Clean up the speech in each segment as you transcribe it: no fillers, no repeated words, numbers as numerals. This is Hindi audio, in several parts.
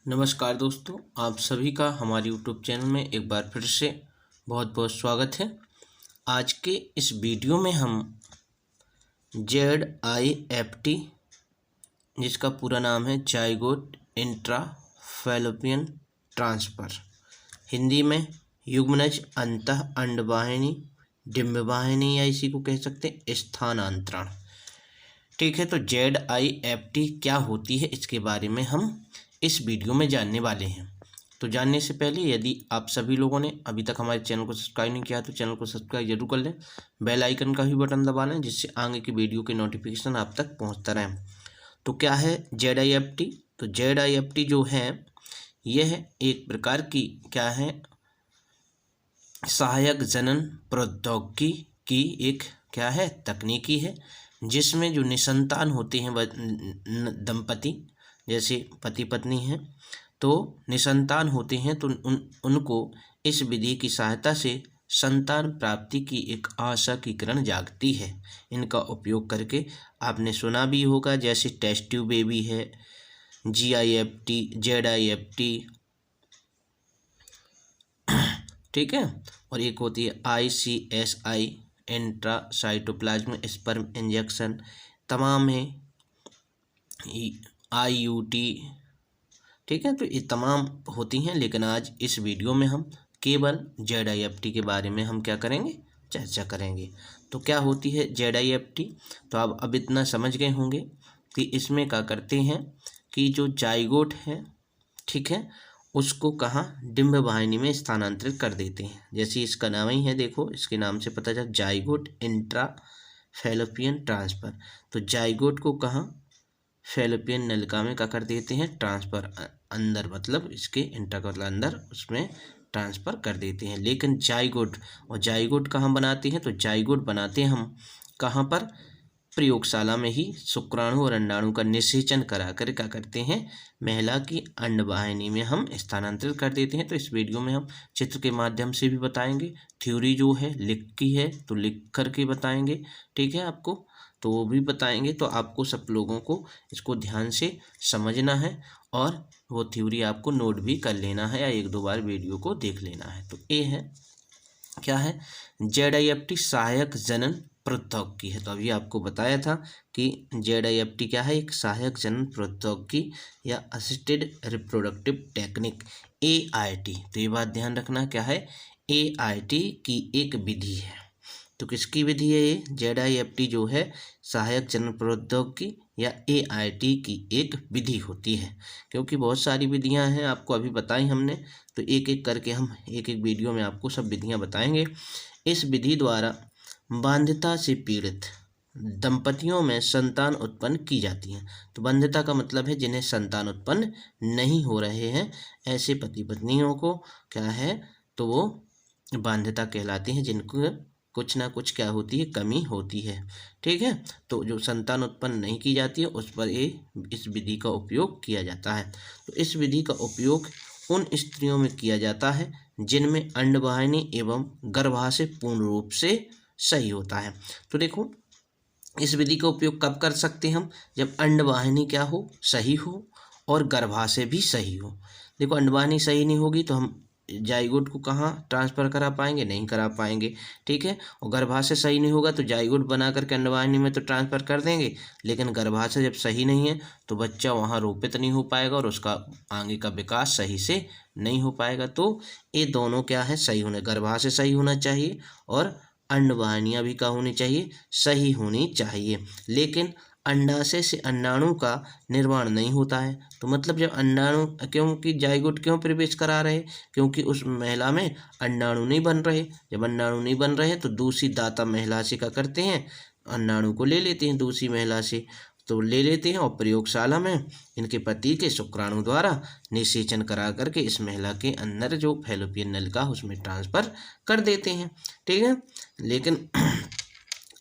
नमस्कार दोस्तों, आप सभी का हमारे यूट्यूब चैनल में एक बार फिर से बहुत बहुत स्वागत है। आज के इस वीडियो में हम ZIFT, जिसका पूरा नाम है जाइगोट इंट्राफैलोपियन ट्रांसफ़र, हिंदी में युग्मनज अंतः अंडवाहिनी डिंबवाहिनी या इसी को कह सकते हैं स्थानांतरण। ठीक है, तो ZIFT क्या होती है इसके बारे में हम इस वीडियो में जानने वाले हैं। तो जानने से पहले यदि आप सभी लोगों ने अभी तक हमारे चैनल को सब्सक्राइब नहीं किया तो चैनल को सब्सक्राइब जरूर कर लें, बेल आइकन का भी बटन दबा लें जिससे आगे की वीडियो के नोटिफिकेशन आप तक पहुंचता रहे। तो क्या है ZIFT? तो ZIFT जो है यह एक प्रकार की क्या है सहायक जनन प्रौद्योगिकी की एक क्या है तकनीकी है, जिसमें जो निसंतान होते हैं वह दंपति जैसे पति पत्नी हैं तो निसंतान होते हैं तो उनको इस विधि की सहायता से संतान प्राप्ति की एक आशा की किरण जागती है। इनका उपयोग करके आपने सुना भी होगा, जैसे टेस्ट ट्यूब बेबी है, GIFT, ZIFT, ठीक है, और एक होती है ICSI इंट्रासाइटोप्लाज्म स्पर्म इंजेक्शन, तमाम है IUT। ठीक है, तो ये तमाम होती हैं, लेकिन आज इस वीडियो में हम केवल ZIFT के बारे में हम क्या करेंगे, चर्चा करेंगे। तो क्या होती है ZIFT? तो आप अब इतना समझ गए होंगे कि इसमें क्या करते हैं कि जो जाइगोट है, ठीक है, उसको कहाँ डिंब वाहिनी में स्थानांतरित कर देते हैं। जैसे इसका नाम ही है, देखो इसके नाम से पता चला जाइगोट इंट्राफैलोपियन ट्रांसफ़र। तो जाइगोट को कहाँ फैलोपियन नलिका में क्या कर देते हैं, ट्रांसफ़र अंदर, मतलब इसके इंट्रा का मतलब अंदर, उसमें ट्रांसफ़र कर देते हैं। लेकिन जाइगोट और जाइगोट कहाँ बनाते हैं? तो जाइगोट बनाते हैं हम कहाँ पर, प्रयोगशाला में ही शुक्राणु और अंडाणु का निषेचन करा कर क्या करते हैं, महिला की अंडवाहिनी में हम स्थानांतरित कर देते हैं। तो इस वीडियो में हम चित्र के माध्यम से भी बताएंगे, थ्योरी जो है लिख की है तो लिख करके बताएंगे, ठीक है, आपको तो वो भी बताएंगे। तो आपको सब लोगों को इसको ध्यान से समझना है और वो थ्योरी आपको नोट भी कर लेना है या एक दो बार वीडियो को देख लेना है। तो ये है क्या है ZIFT सहायक जनन प्रौद्योगिकी है। तो अभी आपको बताया था कि ZIFT क्या है, एक सहायक जनन प्रौद्योगिकी या असिस्टेड रिप्रोडक्टिव टेक्निक AIT। तो ये बात ध्यान रखना, क्या है, AIT की एक विधि है। तो किसकी विधि है ये? ZIFT जो है सहायक जनन प्रौद्योगिकी या AIT की एक विधि होती है, क्योंकि बहुत सारी विधियां हैं आपको अभी बताई हमने, तो एक एक करके हम एक एक वीडियो में आपको सब विधियां बताएंगे। इस विधि द्वारा बाध्यता से पीड़ित दंपतियों में संतान उत्पन्न की जाती हैं। तो बाध्यता का मतलब है जिन्हें संतान उत्पन्न नहीं हो रहे हैं, ऐसे पति पत्नियों को क्या है, तो वो बाध्यता कहलाती है, जिनको कुछ ना कुछ क्या होती है, कमी होती है। ठीक है, तो जो संतान उत्पन्न नहीं की जाती है उस पर इस विधि का उपयोग किया जाता है। तो इस विधि का उपयोग उन स्त्रियों में किया जाता है जिनमें अंडवाहिनी एवं गर्भाशय पूर्ण रूप से सही होता है। तो देखो इस विधि का उपयोग कब कर सकते हैं हम? जब अंडवाहिनी क्या हो, सही हो, और गर्भाशय भी सही हो। देखो अंडवाहिनी सही नहीं होगी तो हम जाइगोट को कहाँ ट्रांसफ़र करा पाएंगे, नहीं करा पाएंगे। ठीक है, और गर्भाशय सही नहीं होगा तो जाइगोट बना करके अंडवाहिनी में तो ट्रांसफ़र कर देंगे, लेकिन गर्भाशय जब सही नहीं है तो बच्चा वहाँ रोपित नहीं हो पाएगा और उसका आगे का विकास सही से नहीं हो पाएगा। तो ये दोनों क्या है, सही होने, गर्भाशय सही होना चाहिए और अंडवाहिनियाँ भी क्या होनी चाहिए, सही होनी चाहिए। लेकिन अंडाशय से अंडाणु का निर्माण नहीं होता है। तो मतलब जब अंडाणु, क्योंकि जाइगोट क्यों प्रवेश करा रहे, क्योंकि उस महिला में अंडाणु नहीं बन रहे। जब अंडाणु नहीं बन रहे तो दूसरी दाता महिला से क्या करते हैं, अंडाणु को ले लेते हैं दूसरी महिला से, तो ले लेते हैं और प्रयोगशाला में इनके पति के शुक्राणु द्वारा निषेचन करा करके इस महिला के अंदर जो फैलोपियन नलिका उसमें ट्रांसफ़र कर देते हैं। ठीक है, लेकिन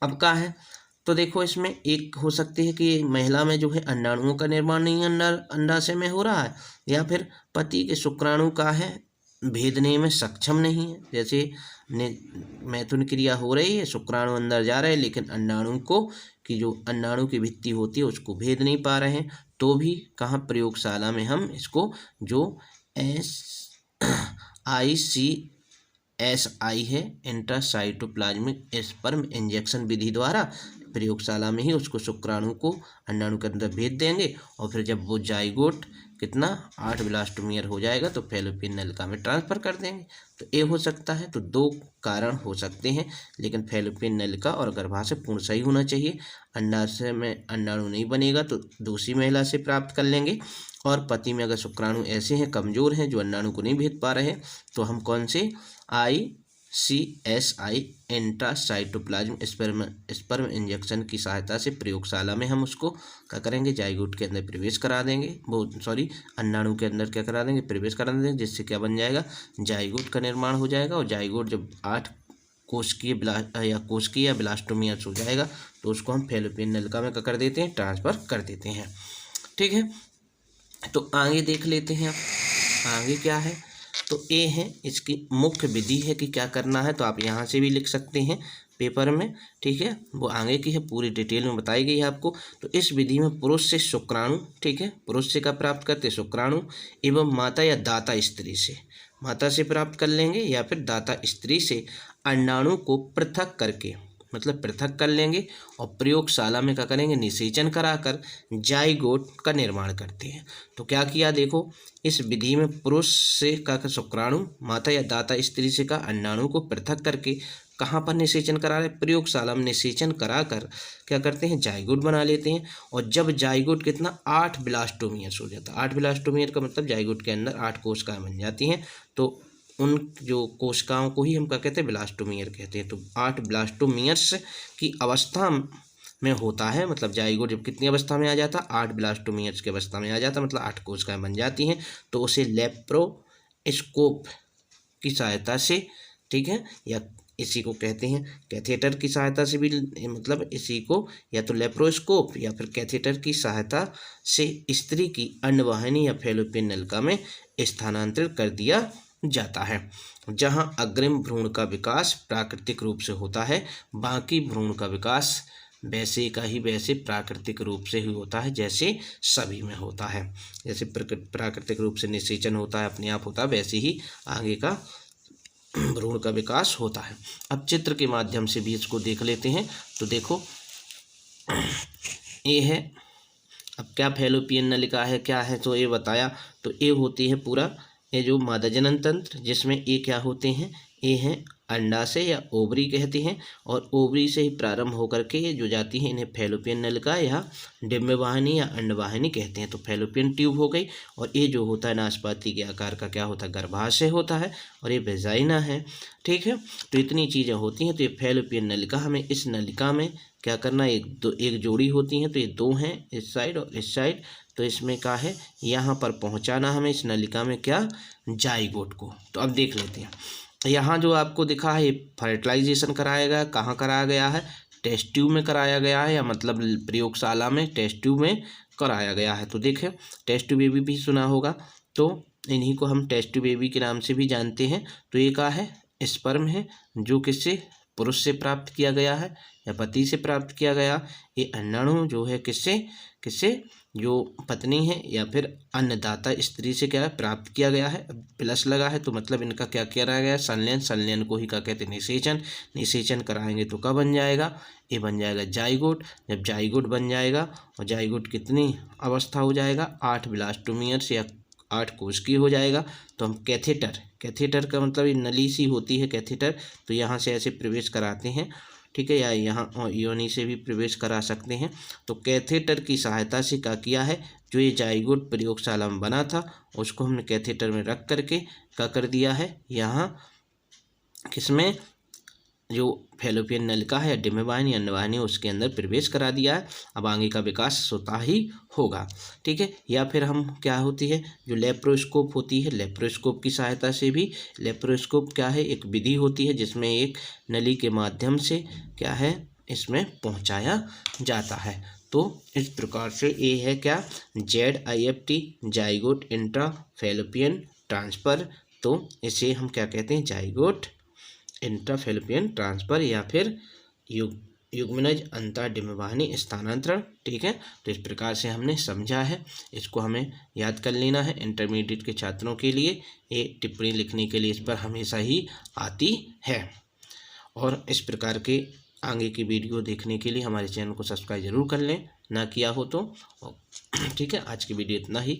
अब क्या है, तो देखो इसमें एक हो सकती है कि महिला में जो है अंडाणुओं का निर्माण नहीं अंडाशय में हो रहा है, या फिर पति के शुक्राणु का है भेदने में सक्षम नहीं है। जैसे मैथुन क्रिया हो रही है, शुक्राणु अंदर जा रहे हैं लेकिन अंडाणु को की जो अंडाणु की भित्ति होती है उसको भेद नहीं पा रहे हैं, तो भी कहाँ प्रयोगशाला में हम इसको जो ICSI है, इंट्रासाइटोप्लाज्मिक स्पर्म इंजेक्शन विधि द्वारा प्रयोगशाला में ही उसको शुक्राणु को अंडाणु के अंदर भेज देंगे और फिर जब वो जाइगोट कितना 8 ब्लास्टोमियर हो जाएगा तो फैलोपियन नलिका में ट्रांसफ़र कर देंगे। तो ये हो सकता है। तो 2 कारण हो सकते हैं, लेकिन फैलोपियन नलिका और गर्भाशय पूर्ण सही होना चाहिए। अंडाशय में अंडाणु नहीं बनेगा तो दूसरी महिला से प्राप्त कर लेंगे। और पति में अगर शुक्राणु ऐसे हैं कमज़ोर हैं जो अंडाणु को नहीं भेज पा रहे हैं तो हम कौन से ICSI इंट्रासाइटोप्लाज्म स्पर्म इंजेक्शन की सहायता से प्रयोगशाला में हम उसको क्या करेंगे, जाइगोट के अंदर प्रवेश करा देंगे, अंडाणु के अंदर क्या करा देंगे, प्रवेश करा देंगे, जिससे क्या बन जाएगा, जाइगोट का निर्माण हो जाएगा। और जाइगोट जब 8 कोशिकीय या ब्लास्टोमियर्स हो जाएगा तो उसको हम फैलोपियन नलिका में क्या कर देते हैं, ट्रांसफ़र कर देते हैं। ठीक है, तो आगे देख लेते हैं। अब आगे क्या है, तो ये है इसकी मुख्य विधि है कि क्या करना है। तो आप यहाँ से भी लिख सकते हैं पेपर में, ठीक है, वो आगे की है, पूरी डिटेल में बताई गई है आपको। तो इस विधि में पुरुष से शुक्राणु, ठीक है, पुरुष से क्या प्राप्त करते, शुक्राणु, एवं माता या दाता स्त्री से, माता से प्राप्त कर लेंगे या फिर दाता स्त्री से अंडाणु को पृथक करके, मतलब पृथक कर लेंगे और प्रयोगशाला में क्या करेंगे, निषेचन कराकर जाइगोट का निर्माण करते हैं। तो क्या किया देखो, इस विधि में पुरुष से का शुक्राणु, माता या दाता स्त्री से का अंडाणु को पृथक करके कहाँ पर निषेचन करा रहे, प्रयोगशाला में निषेचन कराकर क्या करते हैं, जाइगोट बना लेते हैं। और जब जाइगोट कितना 8 ब्लास्टोमियर्स हो जाता है, 8 ब्लास्टोमियर का मतलब जाइगोट के अंदर 8 कोशिकाएं बन जाती हैं। तो उन जो कोशिकाओं को ही हम क्या कहते हैं, ब्लास्टोमियर कहते हैं। तो 8 ब्लास्टोमियर्स की अवस्था में होता है, मतलब जाइगोट जब कितनी अवस्था में आ जाता, 8 ब्लास्टोमियर्स की अवस्था में आ जाता, मतलब 8 कोशिकाएं बन जाती हैं। तो उसे लेप्रोस्कोप की सहायता से, ठीक है, या इसी को कहते हैं कैथेटर की सहायता से भी, मतलब इसी को या तो लेप्रोस्कोप या फिर कैथेटर की सहायता से स्त्री की अंडवाहिनी या फैलोपियन नलिका में स्थानांतरित कर दिया जाता है। जहां अग्रिम भ्रूण का विकास प्राकृतिक रूप से होता है, बाकी भ्रूण का विकास वैसे का ही वैसे प्राकृतिक रूप से ही होता है, जैसे सभी में होता है। जैसे प्राकृतिक रूप से निषेचन होता है, अपने आप होता है, वैसे ही आगे का भ्रूण का विकास होता है। अब चित्र के माध्यम से भी इसको देख लेते हैं। तो देखो ये है, अब क्या फैलोपियन नलिका है, क्या है, तो ये बताया। तो ये होती है पूरा ये जो मादा जनन तंत्र, जिसमें ये क्या होते हैं, ये हैं अंडाशय या ओवरी कहते हैं। और ओवरी से ही प्रारंभ होकर के ये जो जाती हैं इन्हें फैलोपियन नलिका या डिम्बवाहिनी या अंडवाहिनी कहते हैं। तो फैलोपियन ट्यूब हो गई। और ये जो होता है नाशपाती के आकार का क्या होता है, गर्भाशय होता है। और ये वेजाइना है, ठीक है। तो इतनी चीज़ें होती हैं। तो ये फैलोपियन नलिका, हमें इस नलिका में क्या करना है, एक जोड़ी होती हैं। तो ये 2 हैं, इस साइड और इस साइड। तो इसमें क्या है, यहाँ पर पहुँचाना हमें इस नलिका में क्या, जाइगोट को। तो अब देख लेते हैं, यहाँ जो आपको दिखा है ये फर्टिलाइजेशन कराया गया, कहाँ कराया गया है, टेस्ट ट्यूब में कराया गया है, या मतलब प्रयोगशाला में टेस्ट ट्यूब में कराया गया है। तो देखें, टेस्ट ट्यूब बेबी भी सुना होगा, तो इन्हीं को हम टेस्ट ट्यूब बेबी के नाम से भी जानते हैं। तो ये क्या है, स्पर्म है, जो किससे, पुरुष से प्राप्त किया गया है या पति से प्राप्त किया गया। ये अंडाणु जो है किससे जो पत्नी है या फिर अन्नदाता स्त्री से क्या प्राप्त किया गया है। प्लस लगा है तो मतलब इनका क्या किया गया है, संलयन। संलयन को ही क्या कहते हैं, निषेचन। निषेचन कराएंगे तो क्या बन जाएगा, ये बन जाएगा जाइगोट। जब जाइगोट बन जाएगा, और जाइगोट कितनी अवस्था हो जाएगा, 8 ब्लास्टोमियर्स या 8 कोशिकीय हो जाएगा। तो हम कैथेटर का मतलब ये नली सी होती है कैथेटर, तो यहाँ से ऐसे प्रवेश कराते हैं, ठीक है, या यहाँ योनि से भी प्रवेश करा सकते हैं। तो कैथेटर की सहायता से क्या किया है, जो ये जाइगोट प्रयोगशाला में बना था उसको हमने कैथेटर में रख करके क्या कर दिया है, यहाँ किसमें, जो फैलोपियन नलिका है, डिम्बवाहिनी अंडवाहिनी, उसके अंदर प्रवेश करा दिया है। अब आगे का विकास स्वतः ही होगा, ठीक है। या फिर हम क्या होती है, जो लेप्रोस्कोप होती है, लेप्रोस्कोप की सहायता से भी, लेप्रोस्कोप क्या है, एक विधि होती है जिसमें एक नली के माध्यम से क्या है, इसमें पहुंचाया जाता है। तो इस प्रकार से ये है क्या, ZIFT, zygote intra fallopian transfer. तो इसे हम क्या कहते हैं, जाइगोट इंट्राफैलोपियन ट्रांसफ़र या फिर युग्मनज अंतर्डिम्बानी स्थानांतरण। ठीक है, तो इस प्रकार से हमने समझा है, इसको हमें याद कर लेना है। इंटरमीडिएट के छात्रों के लिए ये टिप्पणी लिखने के लिए इस पर हमेशा ही आती है। और इस प्रकार के आगे की वीडियो देखने के लिए हमारे चैनल को सब्सक्राइब जरूर कर लें, ना किया हो तो। ठीक है, आज की वीडियो इतना ही।